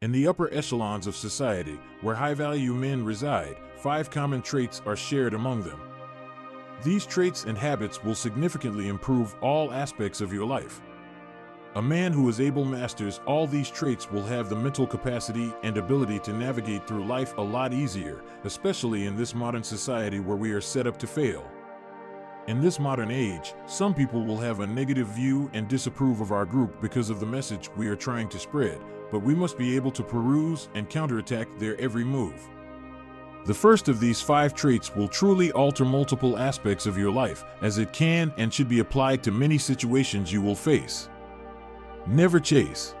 In the upper echelons of society, where high-value men reside, 5 common traits are shared among them. These traits and habits will significantly improve all aspects of your life. A man who is able masters all these traits will have the mental capacity and ability to navigate through life a lot easier, especially in this modern society where we are set up to fail. In this modern age, some people will have a negative view and disapprove of our group because of the message we are trying to spread, but we must be able to peruse and counterattack their every move. The first of these 5 traits will truly alter multiple aspects of your life, as it can and should be applied to many situations you will face. Never chase.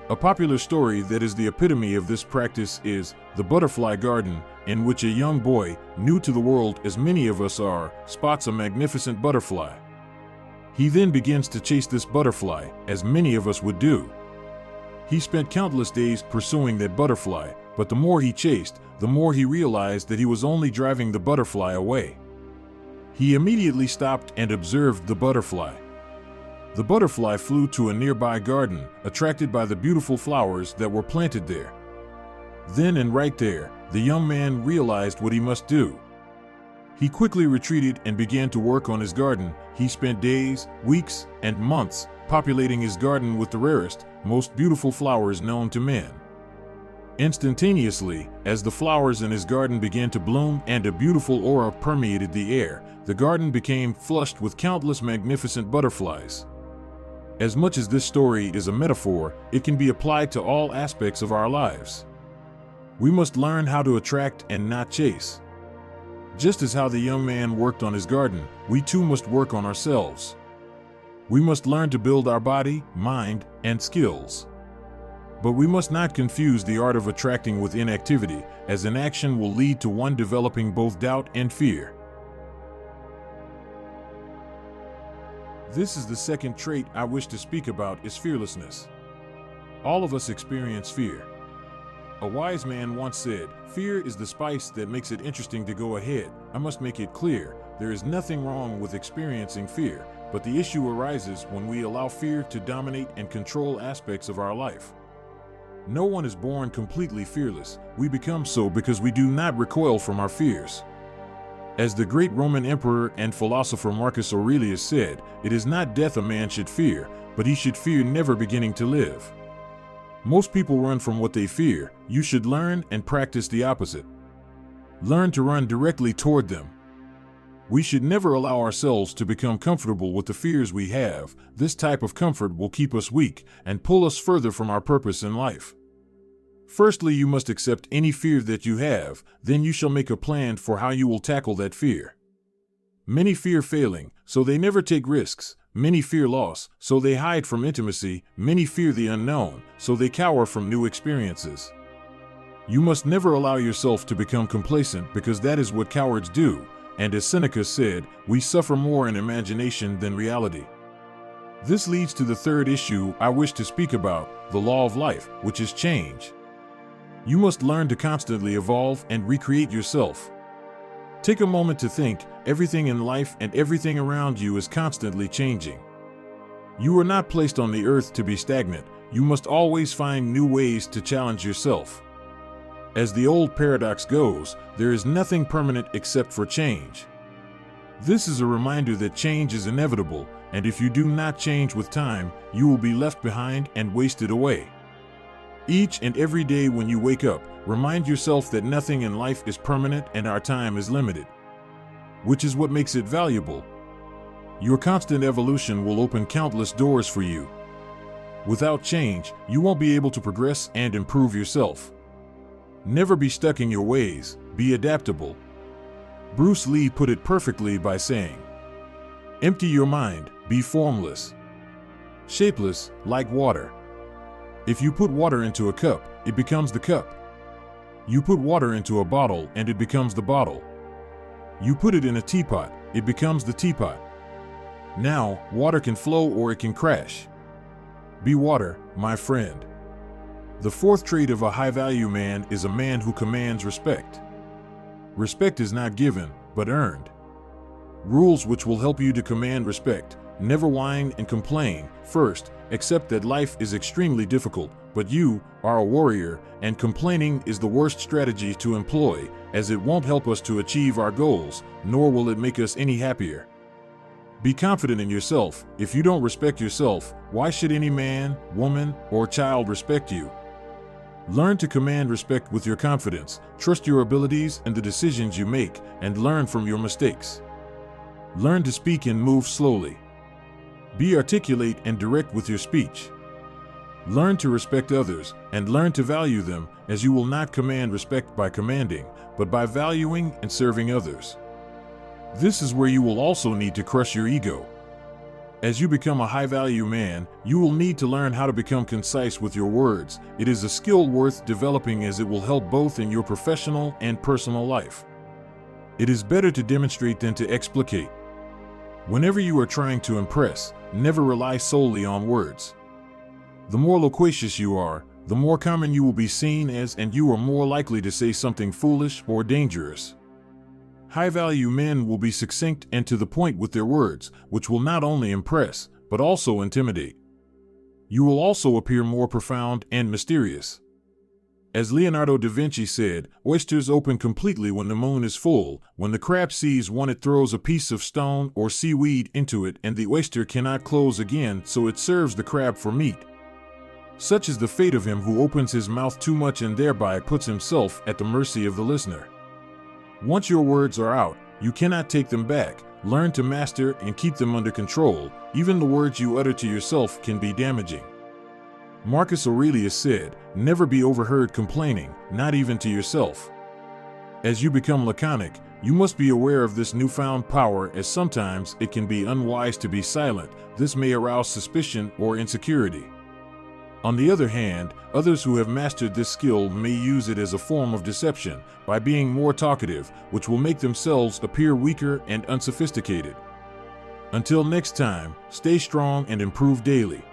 A popular story that is the epitome of this practice is The Butterfly Garden, in which a young boy, new to the world as many of us are, spots a magnificent butterfly. He then begins to chase this butterfly, as many of us would do. He spent countless days pursuing that butterfly, but the more he chased, the more he realized that he was only driving the butterfly away. He immediately stopped and observed the butterfly. The butterfly flew to a nearby garden, attracted by the beautiful flowers that were planted there. Then and right there, the young man realized what he must do. He quickly retreated and began to work on his garden. He spent days, weeks, and months populating his garden with the rarest, most beautiful flowers known to man. Instantaneously, as the flowers in his garden began to bloom and a beautiful aura permeated the air, the garden became flushed with countless magnificent butterflies. As much as this story is a metaphor, it can be applied to all aspects of our lives. We must learn how to attract and not chase. Just as how the young man worked on his garden, we too must work on ourselves. We must learn to build our body, mind, and skills. But we must not confuse the art of attracting with inactivity, as inaction will lead to one developing both doubt and fear. This is the second trait I wish to speak about is fearlessness. All of us experience fear. A wise man once said, "Fear is the spice that makes it interesting to go ahead." I must make it clear, there is nothing wrong with experiencing fear, but the issue arises when we allow fear to dominate and control aspects of our life. No one is born completely fearless. We become so because we do not recoil from our fears. As the great Roman emperor and philosopher Marcus Aurelius said, "It is not death a man should fear, but he should fear never beginning to live." Most people run from what they fear. You should learn and practice the opposite. Learn to run directly toward them. We should never allow ourselves to become comfortable with the fears we have. This type of comfort will keep us weak and pull us further from our purpose in life. Firstly, you must accept any fear that you have, then you shall make a plan for how you will tackle that fear. Many fear failing, so they never take risks. Many fear loss, so they hide from intimacy. Many fear the unknown, so they cower from new experiences. You must never allow yourself to become complacent, because that is what cowards do, and as Seneca said, we suffer more in imagination than reality. This leads to the third issue I wish to speak about, the law of life, which is change. You must learn to constantly evolve and recreate yourself. Take a moment to think. Everything in life and everything around you is constantly changing. You are not placed on the earth to be stagnant. You must always find new ways to challenge yourself. As the old paradox goes, there is nothing permanent except for change. This is a reminder that change is inevitable, and if you do not change with time, you will be left behind and wasted away. Each and every day when you wake up, remind yourself that nothing in life is permanent and our time is limited, which is what makes it valuable. Your constant evolution will open countless doors for you. Without change, you won't be able to progress and improve yourself. Never be stuck in your ways, be adaptable. Bruce Lee put it perfectly by saying, "Empty your mind, be formless, shapeless, like water. If you put water into a cup, it becomes the cup. You put water into a bottle and it becomes the bottle. You put it in a teapot, it becomes the teapot. Now, water can flow or it can crash. Be water, my friend." The fourth trait of a high-value man is a man who commands respect. Respect is not given, but earned. Rules which will help you to command respect. Never whine and complain. First, accept that life is extremely difficult, but you are a warrior, and complaining is the worst strategy to employ, as it won't help us to achieve our goals, nor will it make us any happier. Be confident in yourself. If you don't respect yourself, why should any man, woman, or child respect you? Learn to command respect with your confidence, trust your abilities and the decisions you make, and learn from your mistakes. Learn to speak and move slowly. Be articulate and direct with your speech. Learn to respect others, and learn to value them, as you will not command respect by commanding, but by valuing and serving others. This is where you will also need to crush your ego. As you become a high-value man, you will need to learn how to become concise with your words. It is a skill worth developing, as it will help both in your professional and personal life. It is better to demonstrate than to explicate. Whenever you are trying to impress, never rely solely on words. The more loquacious you are, the more common you will be seen as, and you are more likely to say something foolish or dangerous. High-value men will be succinct and to the point with their words, which will not only impress, but also intimidate. You will also appear more profound and mysterious. As Leonardo da Vinci said, oysters open completely when the moon is full. When the crab sees one, it throws a piece of stone or seaweed into it, and the oyster cannot close again, so it serves the crab for meat. Such is the fate of him who opens his mouth too much and thereby puts himself at the mercy of the listener. Once your words are out, you cannot take them back. Learn to master and keep them under control. Even the words you utter to yourself can be damaging. Marcus Aurelius said, "Never be overheard complaining, not even to yourself." As you become laconic, you must be aware of this newfound power, as sometimes it can be unwise to be silent. This may arouse suspicion or insecurity. On the other hand, others who have mastered this skill may use it as a form of deception by being more talkative, which will make themselves appear weaker and unsophisticated. Until next time, stay strong and improve daily.